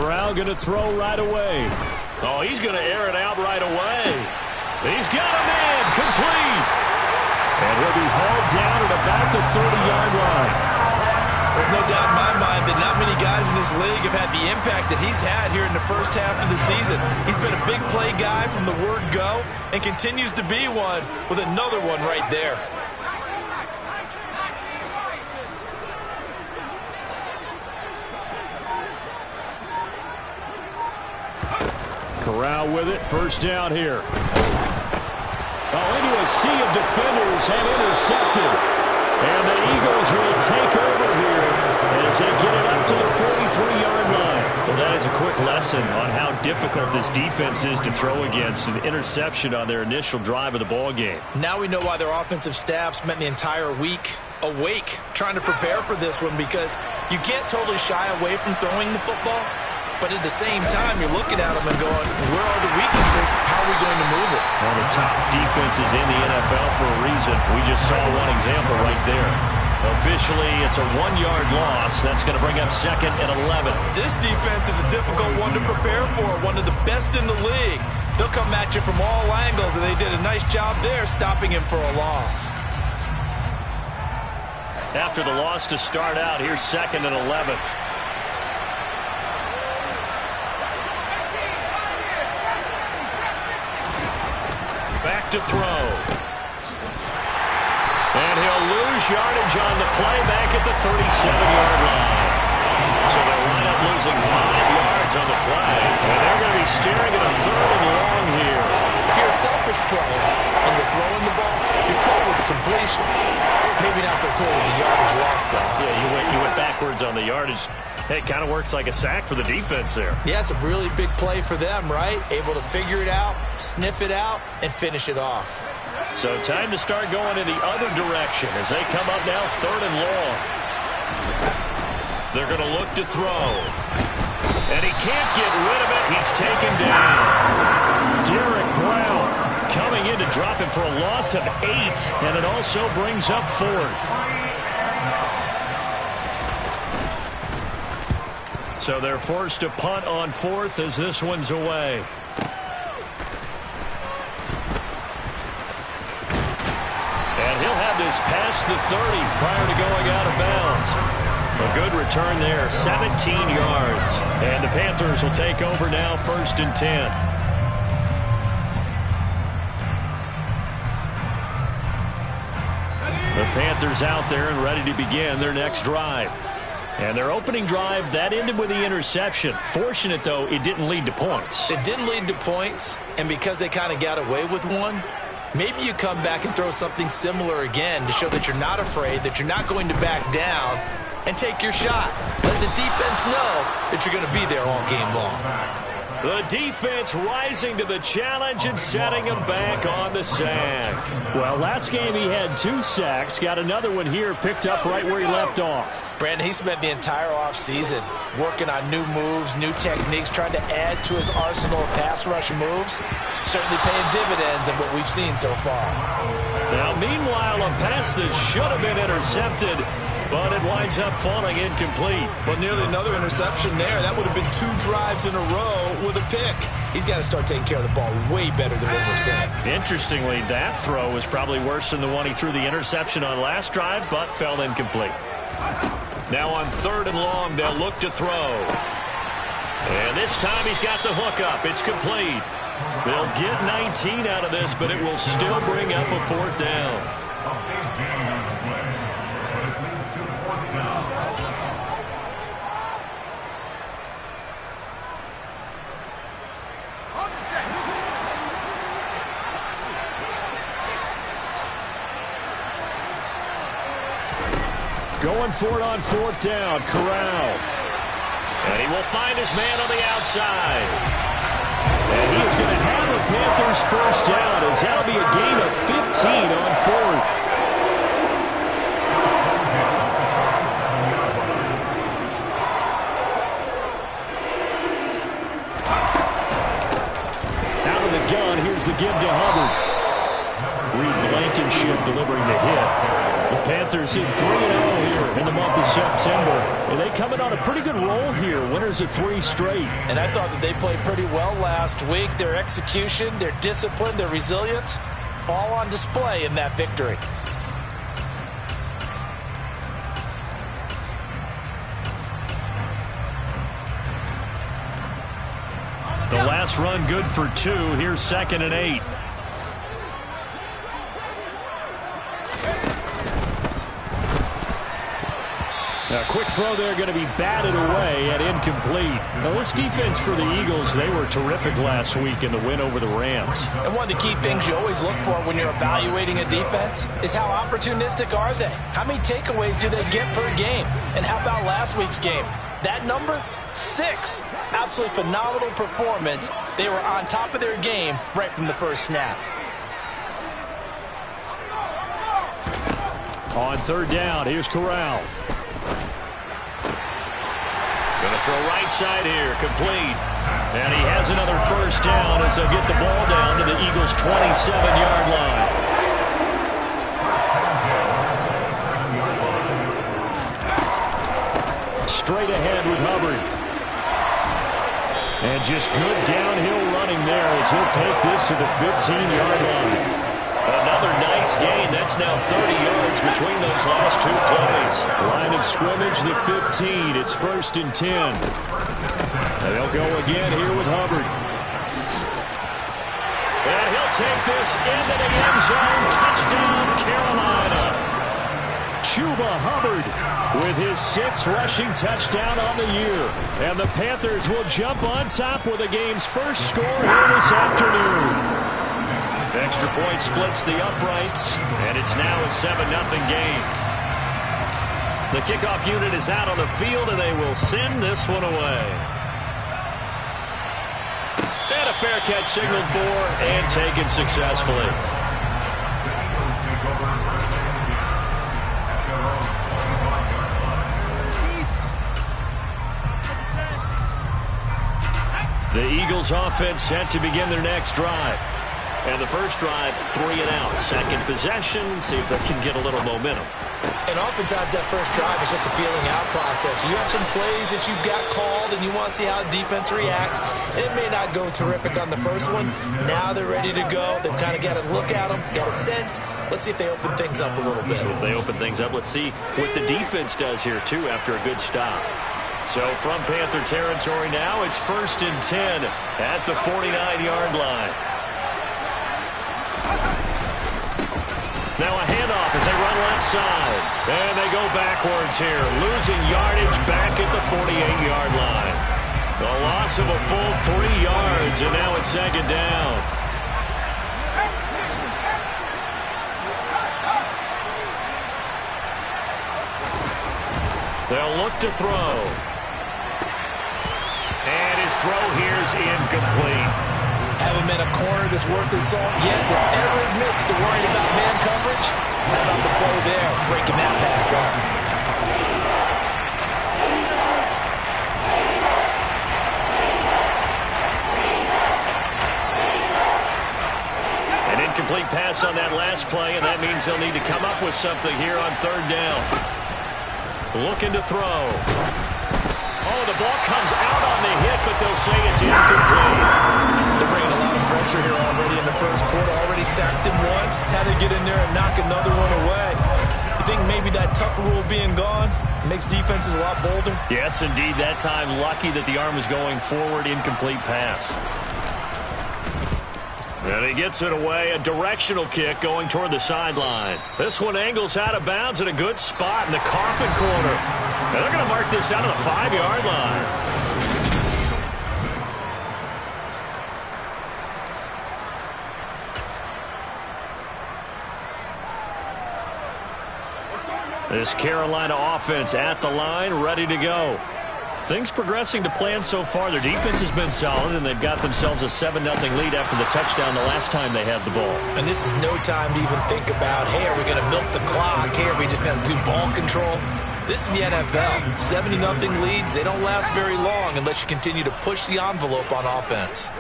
Corral going to throw right away. Oh, he's going to air it out right away. He's got a man complete. And he'll be hauled down at about the 30-yard line. There's no doubt in my mind that not many guys in this league have had the impact that he's had here in the first half of the season. He's been a big play guy from the word go and continues to be one with another one right there. Corral with it, first down here. Oh, into a sea of defenders and intercepted. And the Eagles will take over here as they get it up to the 43-yard line. Well, that is a quick lesson on how difficult this defense is to throw against. An interception on their initial drive of the ball game. Now we know why their offensive staff spent the entire week awake trying to prepare for this one, because you can't totally shy away from throwing the football. But at the same time, you're looking at them and going, where are the weaknesses? How are we going to move it? One of the top defenses in the NFL for a reason. We just saw one example right there. Officially, it's a 1-yard loss. That's going to bring up 2nd and 11. This defense is a difficult one to prepare for, one of the best in the league. They'll come at you from all angles, and they did a nice job there stopping him for a loss. After the loss to start out, here's 2nd and 11. Back to throw. And he'll lose yardage on the play back at the 37-yard line. So they'll wind up losing 5 yards on the play. And they're going to be staring at a 3rd and long here. If you're a selfish player and you're throwing the ball, you're cool with the completion. Maybe not so cool with the yardage loss, though. Yeah, you went backwards on the yardage. It kind of works like a sack for the defense there. Yeah, it's a really big play for them, right? Able to figure it out, sniff it out, and finish it off. So time to start going in the other direction as they come up now 3rd and long. They're going to look to throw. And he can't get rid of it. He's taken down. Derek Brown coming in to drop him for a loss of 8. And it also brings up 4th. So they're forced to punt on 4th as this one's away. And he'll have this past the 30 prior to going out of bounds. A good return there, 17 yards. And the Panthers will take over now, 1st and 10. The Panthers out there and ready to begin their next drive. And their opening drive, that ended with the interception. Fortunate, though, it didn't lead to points. It didn't lead to points, and because they kind of got away with one, maybe you come back and throw something similar again to show that you're not afraid, that you're not going to back down, and take your shot. Let the defense know that you're going to be there all game long. The defense rising to the challenge and setting him back on the sack. Well, last game he had 2 sacks. Got another one here picked up right where he left off. Brandon, he spent the entire offseason working on new moves, new techniques, trying to add to his arsenal of pass rush moves. Certainly paying dividends in what we've seen so far. Now, meanwhile, a pass that should have been intercepted, but it winds up falling incomplete. Well, nearly another interception there. That would have been 2 drives in a row with a pick. He's got to start taking care of the ball way better than what we're seeing. Interestingly, that throw was probably worse than the one he threw the interception on last drive, but fell incomplete. Now on 3rd and long, they'll look to throw. And this time he's got the hook up. It's complete. They'll get 19 out of this, but it will still bring up a 4th down. Going for it on 4th down, Corral. And he will find his man on the outside. And he is going to have the Panthers first down as that'll be a gain of 15 on 4th. Out of the gun, here's the give to Hubbard. Reed Blankenship delivering the hit. The Panthers hit 3-0 here in the month of September. And they come in on a pretty good roll here. Winners of 3 straight. And I thought that they played pretty well last week. Their execution, their discipline, their resilience, all on display in that victory. The last run good for 2. Here's 2nd and 8. A quick throw there going to be batted away and incomplete. Now this defense for the Eagles, they were terrific last week in the win over the Rams. And one of the key things you always look for when you're evaluating a defense is how opportunistic are they? How many takeaways do they get per game? And how about last week's game? That number? 6. Absolutely phenomenal performance. They were on top of their game right from the first snap. On 3rd down, here's Corral. Going to throw right side here, complete. And he has another 1st down as they'll get the ball down to the Eagles' 27-yard line. Straight ahead with Hubbard. And just good downhill running there as he'll take this to the 15-yard line. Another nice gain. That's now 30 yards between those last 2 plays. Line of scrimmage, the 15. It's 1st and 10. And they'll go again here with Hubbard. And he'll take this into the end zone. Touchdown, Carolina. Chuba Hubbard with his 6th rushing touchdown on the year. And the Panthers will jump on top with the game's first score here this afternoon. Extra point splits the uprights, and it's now a 7-0 game. The kickoff unit is out on the field, and they will send this one away. And a fair catch signaled for and taken successfully. The Eagles offense set to begin their next drive. And the first drive, 3 and out. Second possession, see if they can get a little momentum. And oftentimes that first drive is just a feeling out process. You have some plays that you've got called and you want to see how the defense reacts. It may not go terrific on the first one. Now they're ready to go. They've kind of got to look at them, got a sense. Let's see if they open things up a little bit. So if they open things up, let's see what the defense does here, too, after a good stop. So from Panther territory now, it's 1st and 10 at the 49-yard line. Now a handoff as they run left side. And they go backwards here, losing yardage back at the 48-yard line. The loss of a full 3 yards, and now it's 2nd down. They'll look to throw. And his throw here's incomplete. Haven't been a corner that's worth his salt yet that ever admits to worrying about man coverage. How about the play there, breaking that pass up? An incomplete pass on that last play, and that means they'll need to come up with something here on 3rd down. Looking to throw. Oh, the ball comes out on the hit, but they'll say it's incomplete. They're bringing a lot of pressure here already in the first quarter. Already sacked him once. Had to get in there and knock another one away. You think maybe that Tucker rule being gone makes defenses a lot bolder? Yes, indeed. That time, lucky that the arm was going forward. Incomplete pass. And he gets it away. A directional kick going toward the sideline. This one angles out of bounds in a good spot in the coffin corner. And they're going to mark this out of the 5-yard line. This Carolina offense at the line, ready to go. Things progressing to plan so far. Their defense has been solid, and they've got themselves a 7-0 lead after the touchdown the last time they had the ball. And this is no time to even think about, hey, are we going to milk the clock? Hey, are we just going to do ball control? This is the NFL. 70-0 leads, they don't last very long unless you continue to push the envelope on offense.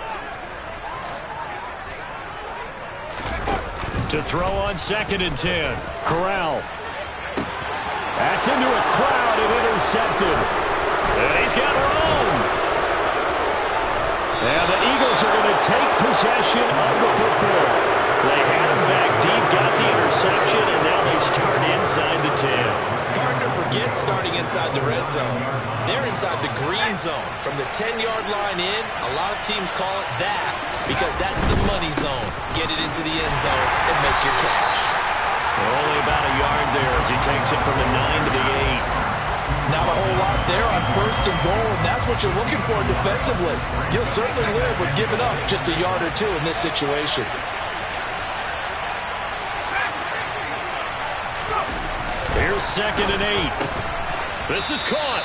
To throw on 2nd and 10. Corral. That's into a crowd and intercepted. And he's got room. And the Eagles are going to take possession of the football. They had him back deep, got the interception, and now they start inside the 10. Hard to forget starting inside the red zone. They're inside the green zone. From the 10-yard line in, a lot of teams call it that because that's the money zone. Get it into the end zone and make your cash. Only about a yard there as he takes it from the 9 to the 8. Not a whole lot there on first and goal, and that's what you're looking for defensively. You'll certainly live with giving up just a yard or two in this situation. Here's 2nd and 8. This is caught.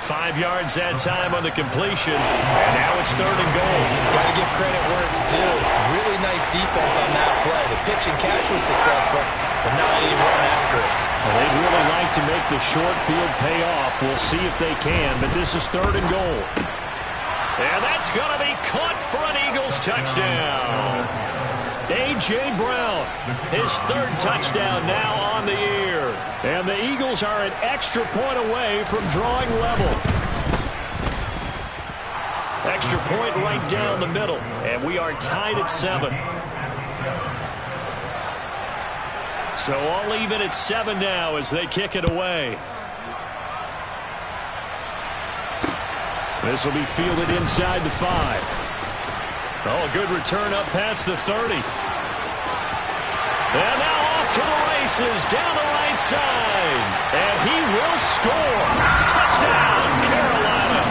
5 yards that time on the completion, and now it's 3rd and goal. Got to give credit where it's due. Really nice defense on that play. The pitch and catch was successful, but not any run after it. Well, they'd really like to make the short field pay off. We'll see if they can, but this is 3rd and goal. And that's going to be caught for an Eagles touchdown. A.J. Brown, his 3rd touchdown now on the year. And the Eagles are an extra point away from drawing level. Extra point right down the middle, and we are tied at 7. So all even at 7 now as they kick it away. This will be fielded inside the 5. Oh, a good return up past the 30. And now off to the races down the right side. And he will score. Touchdown, Carolina.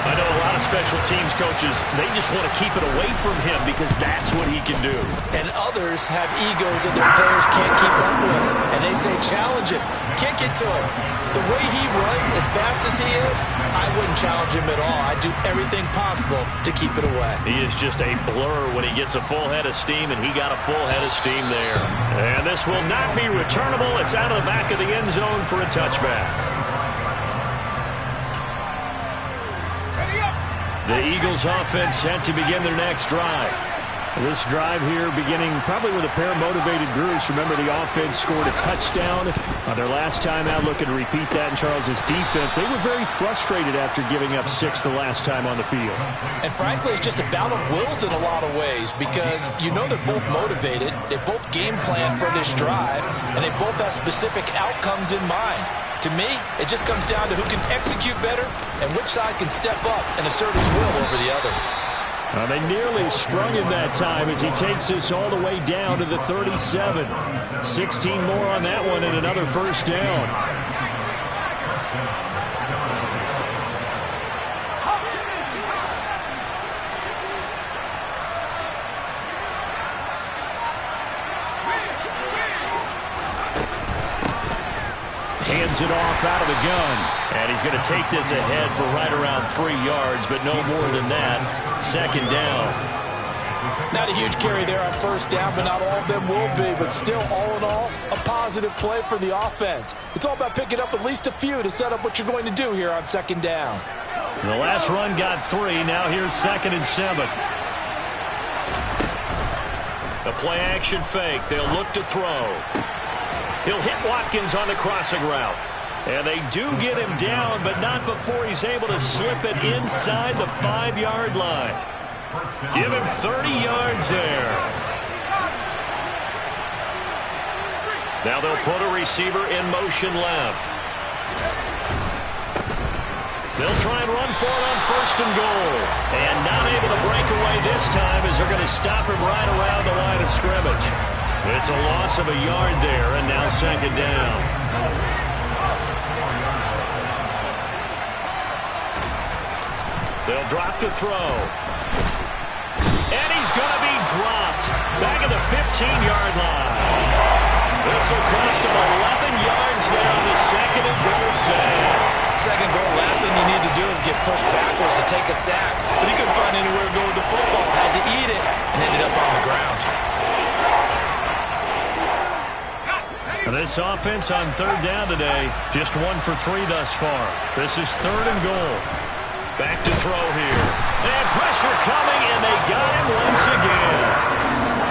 I know a lot of special teams coaches, they just want to keep it away from him because that's what he can do. And others have egos that their players can't keep up with. And they say, challenge him. Kick it to him. The way he runs as fast as he is, I wouldn't challenge him at all. I'd do everything possible to keep it away. He is just a blur when he gets a full head of steam, and he got a full head of steam there. And this will not be returnable. It's out of the back of the end zone for a touchback. The Eagles offense set to begin their next drive. This drive here beginning probably with a pair of motivated groups. Remember, the offense scored a touchdown on their last time out, looking to repeat that in Charles's defense. They were very frustrated after giving up 6 the last time on the field. And frankly, it's just a battle of wills in a lot of ways because you know they're both motivated. They both game plan for this drive, and they both have specific outcomes in mind. To me, it just comes down to who can execute better and which side can step up and assert his will over the other. They nearly sprung him that time as he takes us all the way down to the 37. 16 more on that one and another first down. Hands it off out of the gun. And he's going to take this ahead for right around 3 yards, but no more than that. 2nd down. Not a huge carry there on first down, but not all of them will be. But still, all in all, a positive play for the offense. It's all about picking up at least a few to set up what you're going to do here on 2nd down. The last run got 3. Now here's 2nd and 7. A play action fake. They'll look to throw. He'll hit Watkins on the crossing route. And they do get him down, but not before he's able to slip it inside the 5-yard line. Give him 30 yards there. Now they'll put a receiver in motion left. They'll try and run for it on 1st and goal. And not able to break away this time as they're going to stop him right around the line of scrimmage. It's a loss of a yard there, and now 2nd down. They'll drop to throw. And he's going to be dropped back at the 15-yard line. This will cost him 11 yards there on the 2nd and goal sack. 2nd goal, last thing you need to do is get pushed backwards to take a sack. But he couldn't find anywhere to go with the football. Had to eat it and ended up on the ground. This offense on 3rd down today, just 1 for 3 thus far. This is 3rd and goal. Back to throw here. And pressure coming, and they got him once again.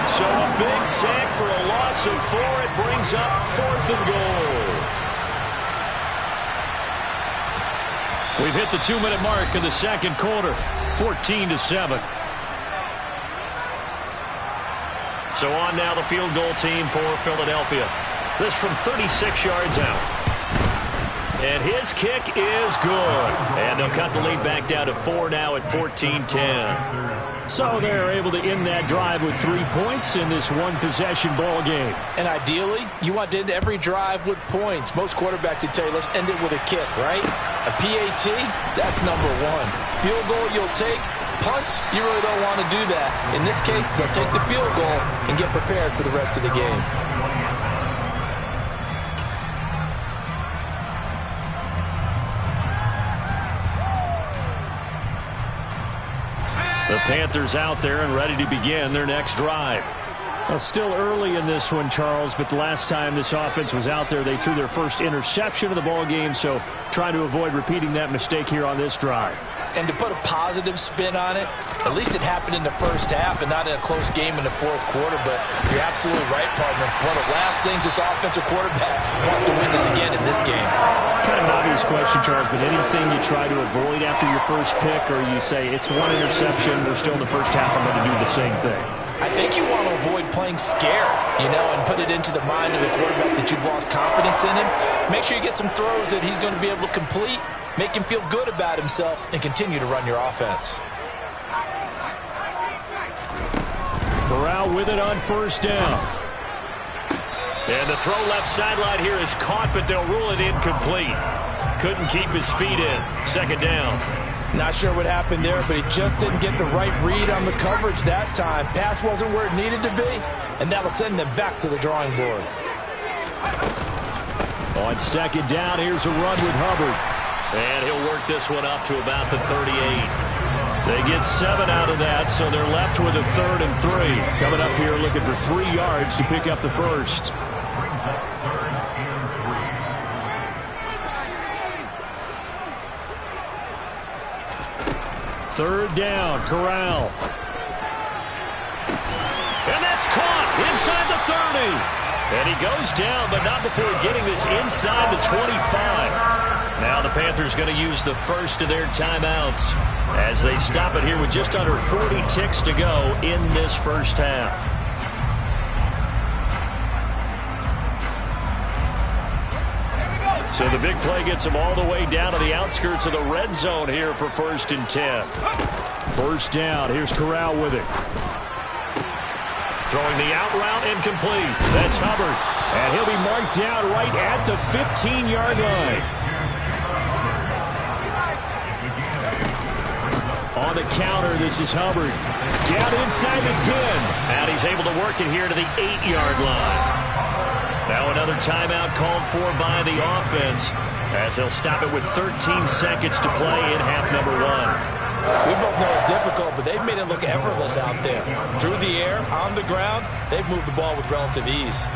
So a big sack for a loss of 4. It brings up 4th and goal. We've hit the 2-minute mark in the second quarter, 14-7. So on now the field goal team for Philadelphia. This from 36 yards out. And his kick is good. And they'll cut the lead back down to 4 now at 14-10. So they're able to end that drive with 3 points in this one-possession ball game. And ideally, you want to end every drive with points. Most quarterbacks would tell you, let's end it with a kick, right? A PAT, that's number 1. Field goal you'll take. Punts, you really don't want to do that. In this case, they'll take the field goal and get prepared for the rest of the game. The Panthers out there and ready to begin their next drive. Well, still early in this one, Charles, but the last time this offense was out there, they threw their first interception of the ball game, so trying to avoid repeating that mistake here on this drive. And to put a positive spin on it, at least it happened in the first half and not in a close game in the fourth quarter, but you're absolutely right, partner. One of the last things this offensive quarterback wants to witness again in this game. Kind of an obvious question, Charles, but anything you try to avoid after your first pick, or you say it's one interception, we're still in the first half, I'm going to do the same thing? I think you want to avoid playing scared, and put it into the mind of the quarterback that you've lost confidence in him. Make sure you get some throws that he's going to be able to complete, make him feel good about himself, and continue to run your offense. Corral with it on first down. And the throw left sideline here is caught, but they'll rule it incomplete. Couldn't keep his feet in. Second down. Not sure what happened there, but he just didn't get the right read on the coverage that time. Pass wasn't where it needed to be, and that'll send them back to the drawing board. On second down, here's a run with Hubbard. And he'll work this one up to about the 38. They get 7 out of that, so they're left with a 3rd and 3. Coming up here looking for 3 yards to pick up the first. Third down, Corral. And that's caught inside the 30. And he goes down, but not before getting this inside the 25. Now the Panthers going to use the first of their timeouts as they stop it here with just under 40 ticks to go in this first half. So the big play gets them all the way down to the outskirts of the red zone here for 1st and 10. First down. Here's Corral with it. Throwing the out route incomplete. That's Hubbard. And he'll be marked down right at the 15-yard line. On the counter, this is Hubbard. Down inside the 10. And he's able to work it here to the 8-yard line. Now another timeout called for by the offense as they'll stop it with 13 seconds to play in half number 1. We both know it's difficult, but they've made it look effortless out there. Through the air, on the ground, they've moved the ball with relative ease.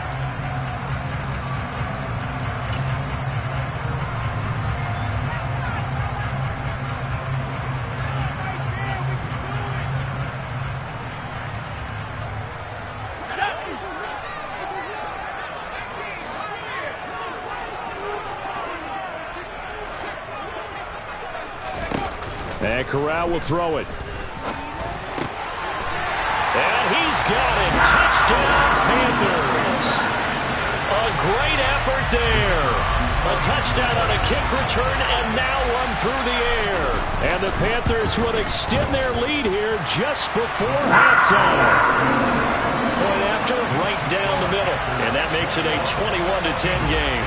And Corral will throw it. And he's got it. Touchdown, Panthers. A great effort there. A touchdown on a kick return and now one through the air. And the Panthers will extend their lead here just before halftime. Point after, right down the middle. And that makes it a 21-10 game.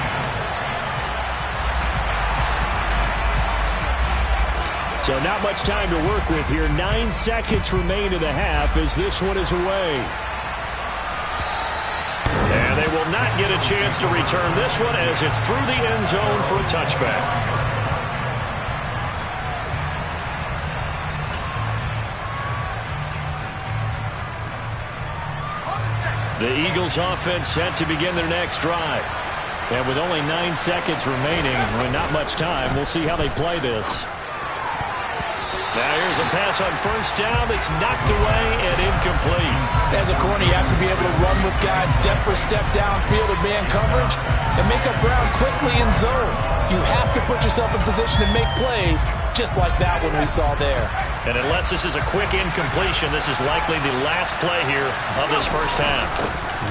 So not much time to work with here. 9 seconds remain in the half as this one is away. And they will not get a chance to return this one as it's through the end zone for a touchback. The Eagles offense set to begin their next drive. And with only 9 seconds remaining, not much time, we'll see how they play this. Now here's a pass on first down that's knocked away and incomplete. As a corner, you have to be able to run with guys step for step downfield in man coverage and make up ground quickly in zone. You have to put yourself in position to make plays, just like that one we saw there. And unless this is a quick incompletion, this is likely the last play here of this first half.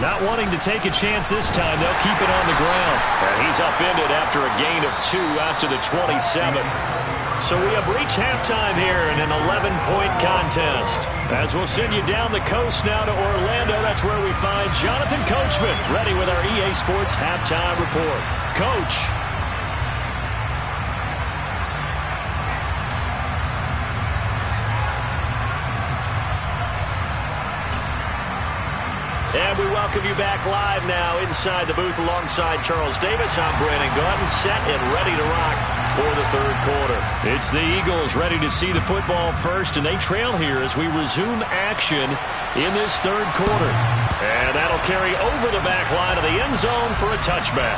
Not wanting to take a chance this time, they'll keep it on the ground. And he's upended after a gain of 2 out to the 27. So we have reached halftime here in an 11-point contest. As we'll send you down the coast now to Orlando, that's where we find Jonathan Coachman, ready with our EA Sports Halftime Report. Coach. And we welcome you back live now inside the booth alongside Charles Davis. I'm Brandon Gunn, set and ready to rock for the third quarter. It's the Eagles ready to see the football first, and they trail here as we resume action in this third quarter. And that'll carry over the back line of the end zone for a touchback.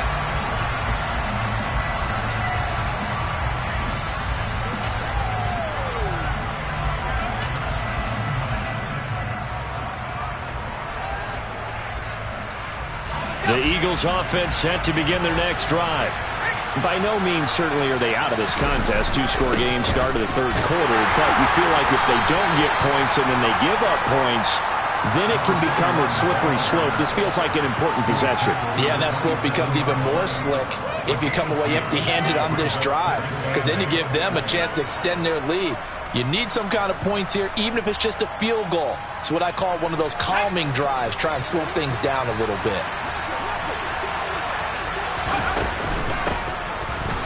The Eagles offense set to begin their next drive. By no means certainly are they out of this contest. 2-score game start of the third quarter, but you feel like if they don't get points and then they give up points, then it can become a slippery slope. This feels like an important possession. Yeah, that slope becomes even more slick if you come away empty-handed on this drive, because then you give them a chance to extend their lead. You need some kind of points here, even if it's just a field goal. It's what I call one of those calming drives, try and slow things down a little bit.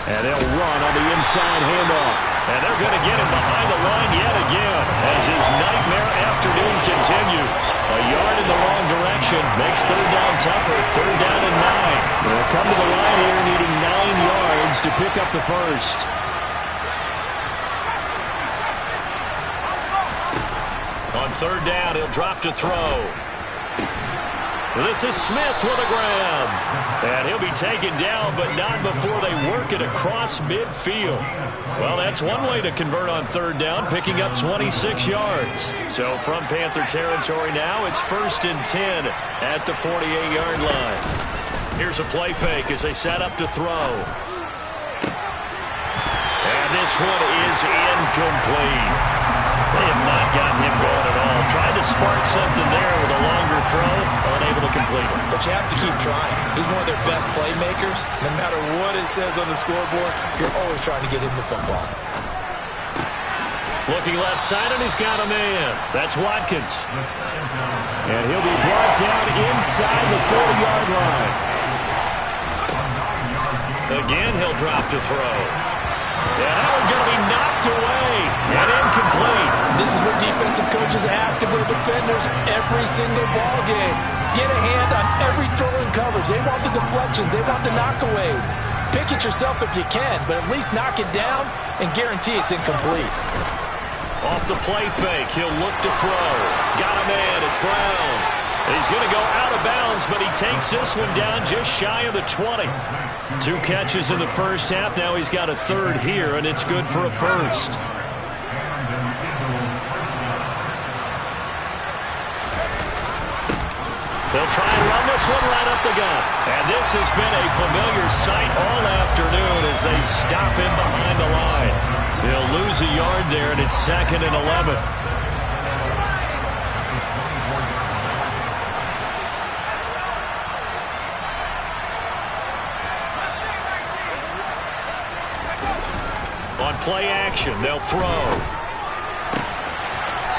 And they'll run on the inside handoff. And they're going to get him behind the line yet again as his nightmare afternoon continues. A yard in the wrong direction makes third down tougher. Third down and 9. They'll come to the line here needing 9 yards to pick up the first. On third down, he'll drop to throw. This is Smith with a grab. And he'll be taken down, but not before they work it across midfield. Well, that's one way to convert on third down, picking up 26 yards. So from Panther territory now, it's 1st and 10 at the 48-yard line. Here's a play fake as they set up to throw. And this one is incomplete. They have not gotten him going at all. Tried to spark something there with a longer throw, unable to complete it. But you have to keep trying. He's one of their best playmakers. No matter what it says on the scoreboard, you're always trying to get him the football. Looking left side, and he's got a man. That's Watkins. And he'll be brought down inside the 40-yard line. Again, he'll drop to throw. And that one's going to be knocked away and incomplete. This is what defensive coaches ask of their defenders every single ball game. Get a hand on every throw in coverage. They want the deflections. They want the knockaways. Pick it yourself if you can, but at least knock it down and guarantee it's incomplete. Off the play fake, he'll look to throw. Got a man, it's Brown. He's going to go out of bounds, but he takes this one down just shy of the 20. 2 catches in the first half. Now he's got a third here, and it's good for a first. They'll try and run this one right up the gut. And this has been a familiar sight all afternoon as they stop him behind the line. They'll lose a yard there, and it's 2nd and 11. On play action, they'll throw.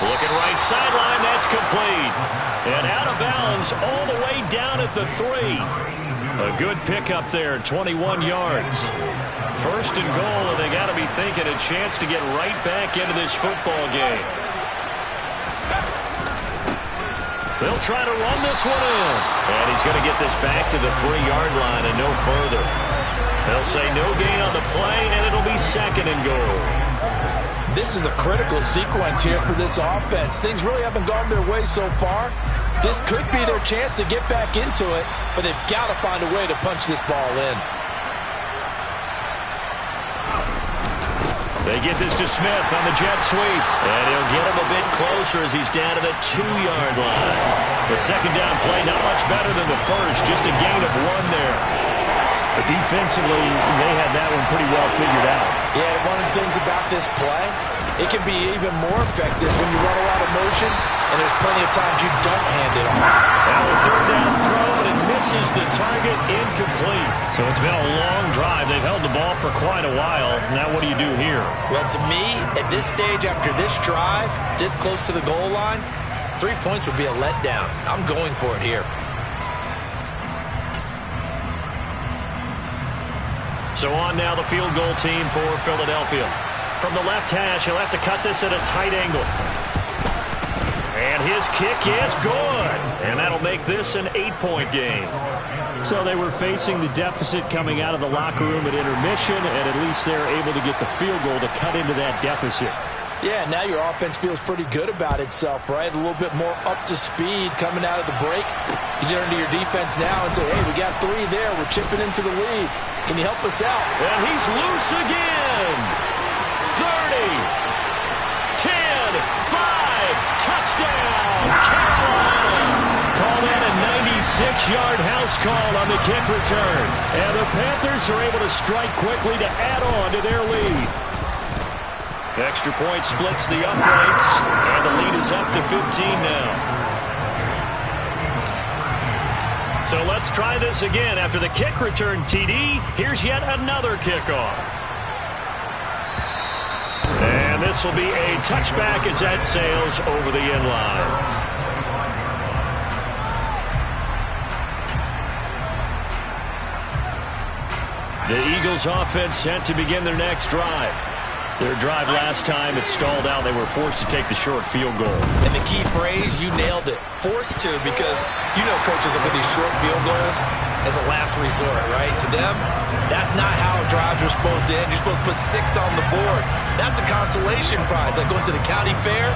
Looking right sideline, that's complete. And out of bounds all the way down at the 3. A good pickup there, 21 yards. 1st and goal, and they got to be thinking a chance to get right back into this football game. They'll try to run this one in. And he's going to get this back to the 3-yard line and no further. They'll say no gain on the play, and it'll be 2nd and goal. This is a critical sequence here for this offense. Things really haven't gone their way so far. This could be their chance to get back into it, but they've got to find a way to punch this ball in. They get this to Smith on the jet sweep. And he'll get him a bit closer as he's down to the 2-yard line. The second down play, not much better than the first, just a gain of 1 there. But defensively, they had that one pretty well figured out. Yeah, one of the things about this play, it can be even more effective when you run a lot of motion, and there's plenty of times you don't hand it off. Now a third down throw, and it misses the target, incomplete. So it's been a long drive. They've held the ball for quite a while. Now what do you do here? Well, to me, at this stage after this drive, this close to the goal line, 3 points would be a letdown. I'm going for it here. So on now the field goal team for Philadelphia. From the left hash, he'll have to cut this at a tight angle. And his kick is good. And that'll make this an 8-point game. So they were facing the deficit coming out of the locker room at intermission, and at least they're able to get the field goal to cut into that deficit. Yeah, now your offense feels pretty good about itself, right? A little bit more up to speed coming out of the break. You turn to your defense now and say, hey, we got 3 there. We're chipping into the lead. Can you help us out? And he's loose again. 30, 10, 5, touchdown, Carolina. Call that a 96-yard house call on the kick return. And the Panthers are able to strike quickly to add on to their lead. Extra point splits the uprights, and the lead is up to 15 now. So let's try this again. After the kick return TD, here's yet another kickoff. And this will be a touchback as that sails over the end line. The Eagles offense set to begin their next drive. Their drive last time, it stalled out. They were forced to take the short field goal. And the key phrase, you nailed it. Forced to, because you know coaches look at these short field goals as a last resort, right? To them, that's not how drives are supposed to end. You're supposed to put 6 on the board. That's a consolation prize. Like going to the county fair,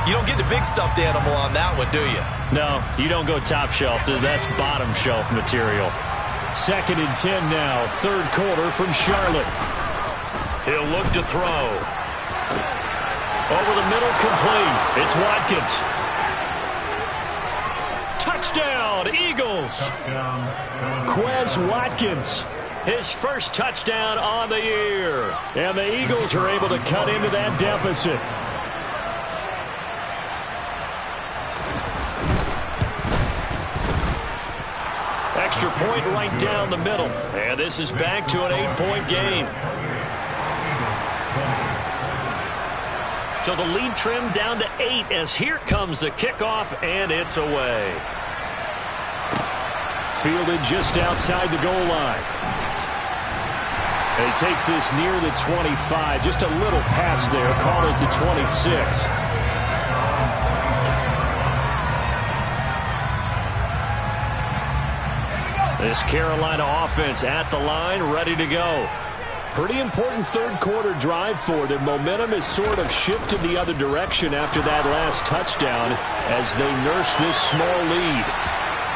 you don't get the big stuffed animal on that one, do you? No, you don't go top shelf. That's bottom shelf material. 2nd and 10 now, 3rd quarter from Charlotte. He'll look to throw. Over the middle, complete. It's Watkins. Touchdown, Eagles. Quez Watkins. His first touchdown on the year. And the Eagles are able to cut into that deficit. Extra point right down the middle. And this is back to an 8-point game. So the lead trimmed down to 8 as here comes the kickoff, and it's away. Fielded just outside the goal line. And he takes this near the 25. Just a little pass there. Call it the 26. This Carolina offense at the line, ready to go. Pretty important 3rd quarter drive for them. Momentum has sort of shifted the other direction after that last touchdown as they nurse this small lead.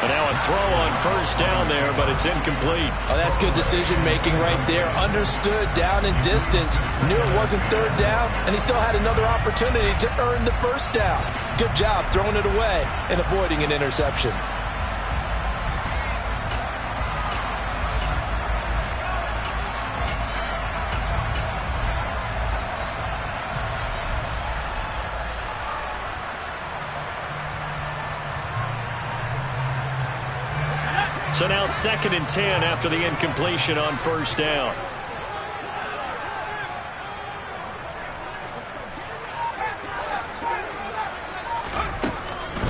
And now a throw on 1st down there, but it's incomplete. Oh, that's good decision-making right there. Understood down and distance. Knew it wasn't 3rd down, and he still had another opportunity to earn the 1st down. Good job throwing it away and avoiding an interception. So now 2nd and 10 after the incompletion on 1st down.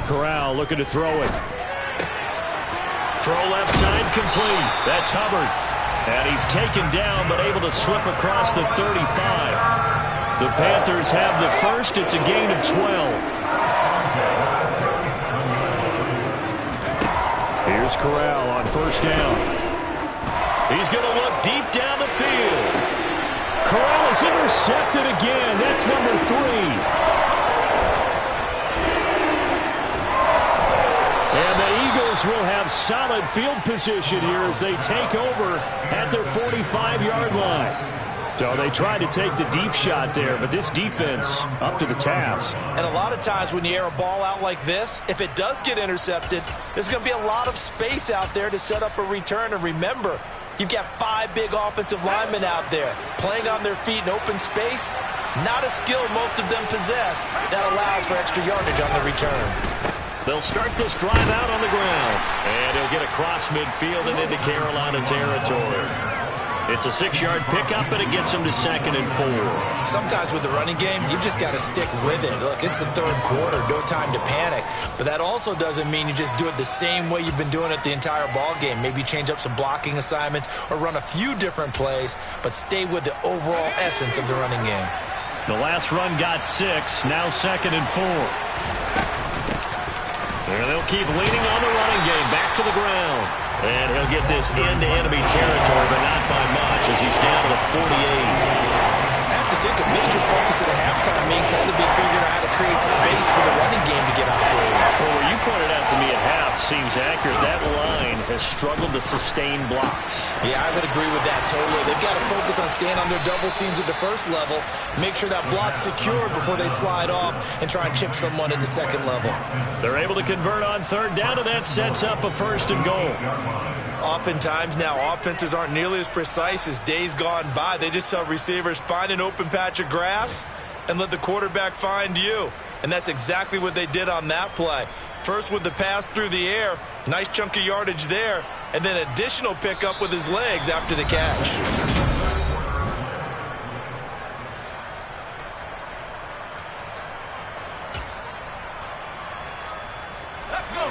Corral looking to throw it. Throw left side complete. That's Hubbard. And he's taken down but able to slip across the 35. The Panthers have the first. It's a gain of 12. Here's Corral on 1st down. He's going to look deep down the field. Corral is intercepted again. That's number 3. And the Eagles will have solid field position here as they take over at their 45-yard line. So they tried to take the deep shot there, but this defense up to the task. And a lot of times when you air a ball out like this, if it does get intercepted, there's going to be a lot of space out there to set up a return. And remember, you've got 5 big offensive linemen out there playing on their feet in open space. Not a skill most of them possess that allows for extra yardage on the return. They'll start this drive out on the ground. And he'll get across midfield and into Carolina territory. It's a 6-yard pickup, and it gets him to 2nd and 4. Sometimes with the running game, you've just got to stick with it. Look, it's the 3rd quarter, no time to panic. But that also doesn't mean you just do it the same way you've been doing it the entire ball game. Maybe change up some blocking assignments or run a few different plays, but stay with the overall essence of the running game. The last run got 6, now 2nd and 4. And they'll keep leaning on the running game, back to the ground. And he'll get this into enemy territory, but not by much as he's down to the 48. I have to think a major focus of the halftime meetings had to be figuring out how to create space for the running game to get operating. Well, what you pointed out to me at half seems accurate. That line has struggled to sustain blocks. Yeah, I would agree with that totally. They've got to focus on staying on their double teams at the first level, make sure that block's secure before they slide off and try and chip someone at the second level. They're able to convert on 3rd down, and that sets up a 1st and goal. Oftentimes now, offenses aren't nearly as precise as days gone by. They just tell receivers, find an open patch of grass and let the quarterback find you. And that's exactly what they did on that play. First with the pass through the air, nice chunk of yardage there, and then additional pickup with his legs after the catch.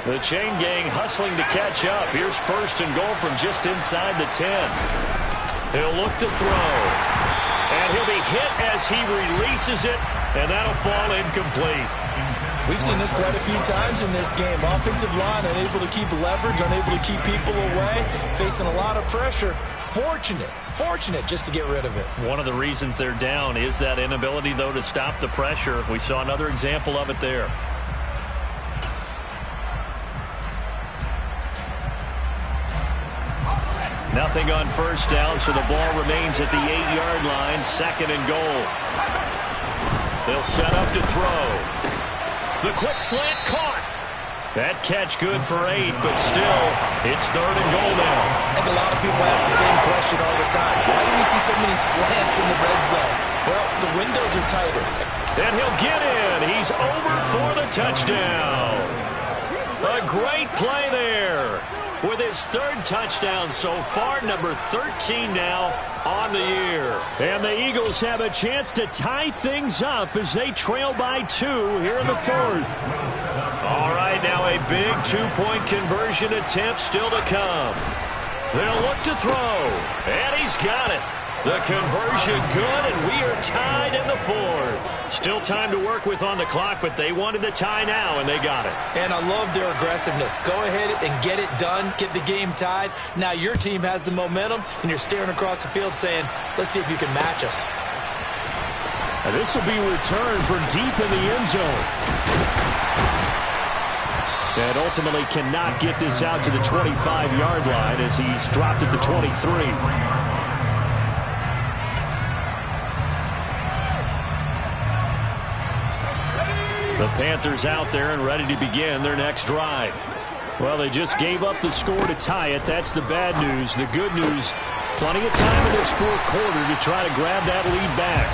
The chain gang hustling to catch up. Here's 1st and goal from just inside the 10. He'll look to throw. And he'll be hit as he releases it, and that'll fall incomplete. We've seen this quite a few times in this game. Offensive line unable to keep leverage, unable to keep people away, facing a lot of pressure. Fortunate just to get rid of it. One of the reasons they're down is that inability, though, to stop the pressure. We saw another example of it there. Nothing on 1st down, so the ball remains at the 8-yard line, 2nd and goal. They'll set up to throw. The quick slant caught. That catch good for 8, but still, it's 3rd and goal now. I think a lot of people ask the same question all the time. Why do we see so many slants in the red zone? Well, the windows are tighter. And he'll get in. He's over for the touchdown. A great play there. With his 3rd touchdown so far, number 13 now on the year. And the Eagles have a chance to tie things up as they trail by 2 here in the 4th. All right, now a big 2-point conversion attempt still to come. They'll look to throw, and he's got it. The conversion good, and we are tied in the 4th. Still time to work with on the clock, but they wanted to tie now, and they got it. And I love their aggressiveness. Go ahead and get it done, get the game tied. Now your team has the momentum, and you're staring across the field saying, let's see if you can match us. And this will be returned from deep in the end zone. And ultimately cannot get this out to the 25-yard line as he's dropped at the 23. The Panthers out there and ready to begin their next drive. Well, they just gave up the score to tie it. That's the bad news. The good news, plenty of time in this 4th quarter to try to grab that lead back.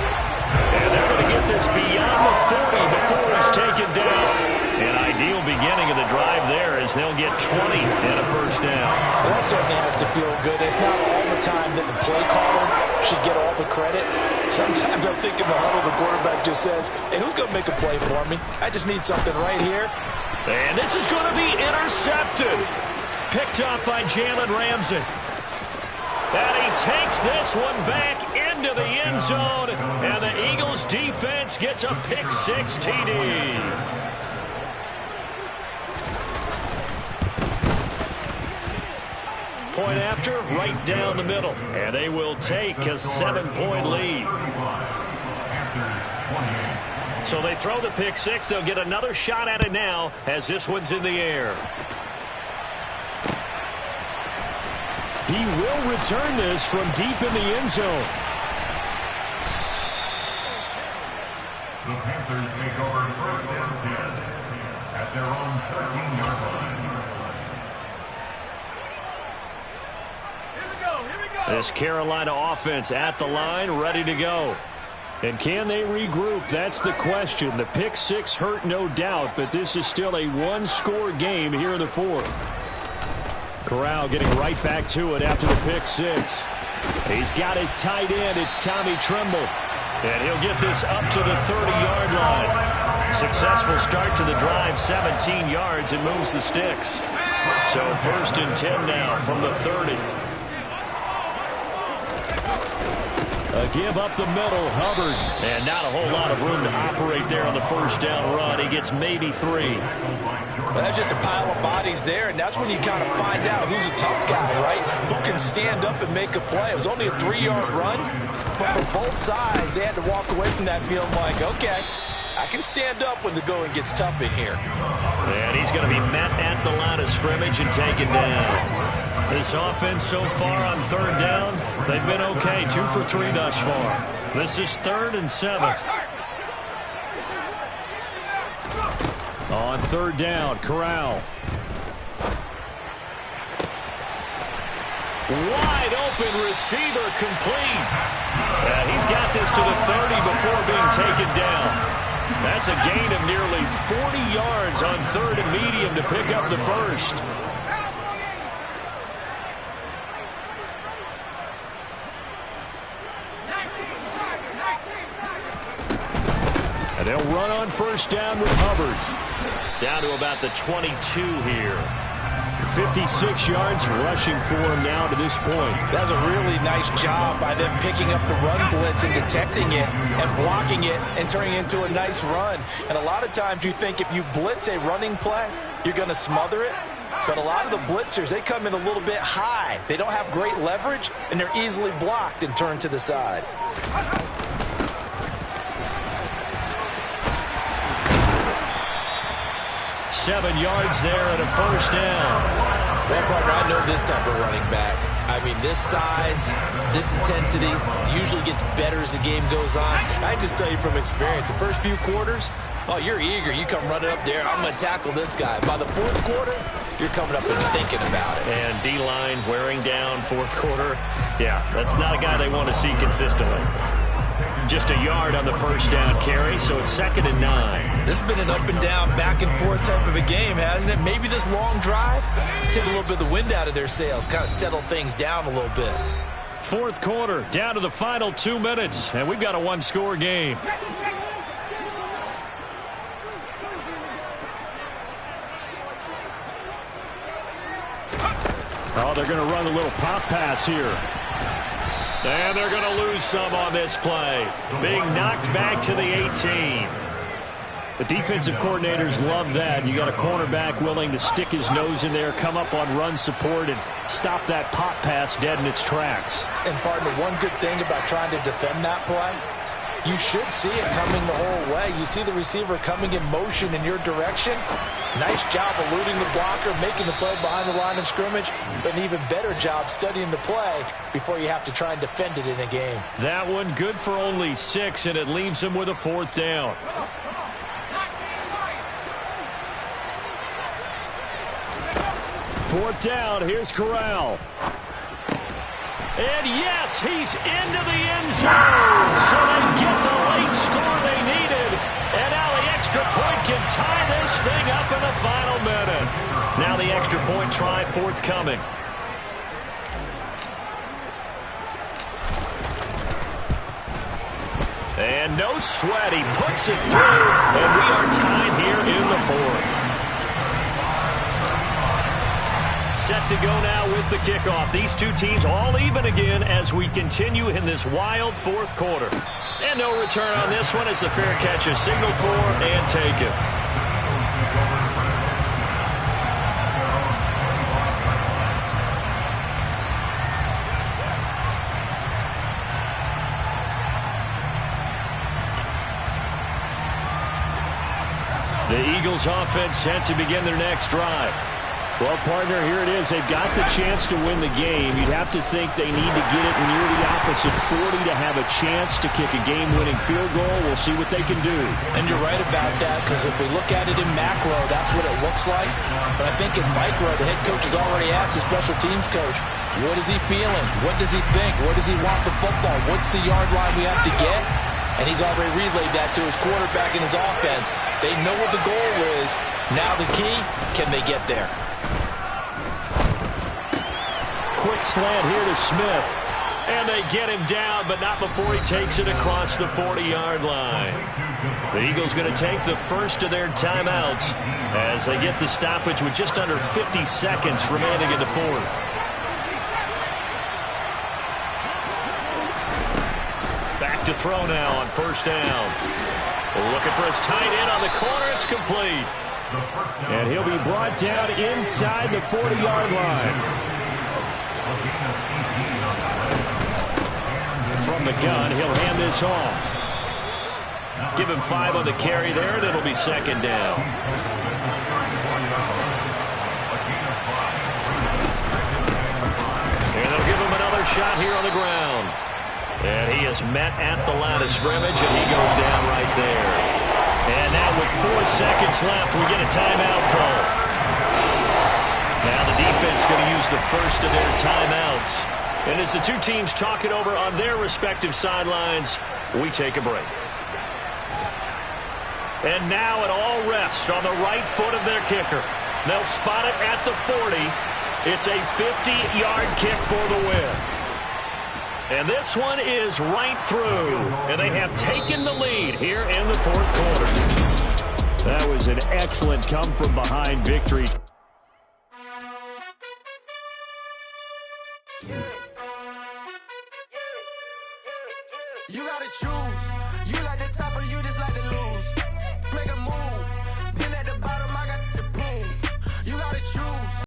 And they're going to get this beyond the 40 before he's taken down. An ideal beginning of the drive there as they'll get 20 and a 1st down. Well, that certainly has to feel good. It's not all the time that the play caller should get all the credit. Sometimes I think in the huddle, the quarterback just says, hey, who's going to make a play for me? I just need something right here. And this is going to be intercepted. Picked off by Jalen Ramsey. And he takes this one back into the end zone. And the Eagles defense gets a pick-6 TD. Point after, right down the middle. And they will take a 7-point lead. So they throw the pick-6. They'll get another shot at it now as this one's in the air. He will return this from deep in the end zone. their own 13-yard line. This Carolina offense at the line, ready to go. And can they regroup? That's the question. The pick six hurt, no doubt, but this is still a one-score game here in the fourth. Corral getting right back to it after the pick six. He's got his tight end. It's Tommy Tremble. And he'll get this up to the 30-yard line. Successful start to the drive, 17 yards, and moves the sticks. So 1st and 10 now from the 30. A give up the middle, Hubbard. And not a whole lot of room to operate there on the first down run. He gets maybe 3. Well, that's just a pile of bodies there, and that's when you kind of find out who's a tough guy, right? Who can stand up and make a play. It was only a 3-yard run, but for both sides, they had to walk away from that feeling like, okay, I can stand up when the going gets tough in here. And he's going to be met at the line of scrimmage and taken down. This offense so far on 3rd down, they've been okay. 2 for 3 thus far. This is 3rd and 7. On 3rd down, Corral. Wide open receiver complete. And he's got this to the 30 before being taken down. That's a gain of nearly 40 yards on 3rd and medium to pick up the first. And they'll run on 1st down with Hubbard. Down to about the 22 here. 56 yards rushing for him now to this point. That's a really nice job by them picking up the run blitz and detecting it and blocking it and turning it into a nice run. And a lot of times you think if you blitz a running play, you're going to smother it. But a lot of the blitzers, they come in a little bit high. They don't have great leverage, and they're easily blocked and turned to the side. Seven yards there and a first down. Well, partner, I know this type of running back. I mean, this size, this intensity usually gets better as the game goes on. I just tell you from experience, the first few quarters, oh, you're eager. You come running up there, I'm going to tackle this guy. By the 4th quarter, you're coming up and thinking about it. And D-line wearing down 4th quarter. Yeah, that's not a guy they want to see consistently. Just a yard on the first down carry, so it's 2nd and 9. This has been an up and down, back and forth type of a game, hasn't it? Maybe this long drive, take a little bit of the wind out of their sails, kind of settle things down a little bit. 4th quarter, down to the final 2 minutes, and we've got a one-score game. Oh, they're going to run a little pop pass here. And they're going to lose some on this play. Being knocked back to the 18. The defensive coordinators love that. You got a cornerback willing to stick his nose in there, come up on run support, and stop that pop pass dead in its tracks. And, partner, one good thing about trying to defend that play, you should see it coming the whole way. You see the receiver coming in motion in your direction. Nice job eluding the blocker, making the play behind the line of scrimmage, but an even better job studying the play before you have to try and defend it in a game. That one good for only 6, and it leaves him with a 4th down. Fourth down, here's Corral. And yes, he's into the end zone. So they get the late score they needed. And now the extra point can tie this thing up in the final minute. Now the extra point try forthcoming. And no sweat, he puts it through. And we are tied here in the 4th. Set to go now with the kickoff. These two teams all even again as we continue in this wild 4th quarter. And no return on this one as the fair catch is signaled for and taken. The Eagles offense set to begin their next drive. Well, partner, here it is. They've got the chance to win the game. You'd have to think they need to get it near the opposite 40 to have a chance to kick a game-winning field goal. We'll see what they can do. And you're right about that, because if we look at it in macro, that's what it looks like. But I think in micro, the head coach has already asked the special teams coach, what is he feeling? What does he think? Where does he want the football? What's the yard line we have to get? And he's already relayed that to his quarterback and his offense. They know what the goal is. Now the key, can they get there? Quick slant here to Smith. And they get him down, but not before he takes it across the 40-yard line. The Eagles going to take the first of their timeouts as they get the stoppage with just under 50 seconds remaining in the fourth. Back to throw now on first down. Looking for his tight end on the corner. It's complete. And he'll be brought down inside the 40-yard line. From the gun, he'll hand this off. Give him 5 on the carry there, and it'll be second down. And they'll give him another shot here on the ground. And he is met at the line of scrimmage, and he goes down right there. And now with 4 seconds left, we get a timeout call. Now the defense going to use the first of their timeouts. And as the two teams talk it over on their respective sidelines, we take a break. And now it all rests on the right foot of their kicker. They'll spot it at the 40. It's a 50-yard kick for the win. And this one is right through. And they have taken the lead here in the fourth quarter. That was an excellent come-from-behind victory. You gotta choose.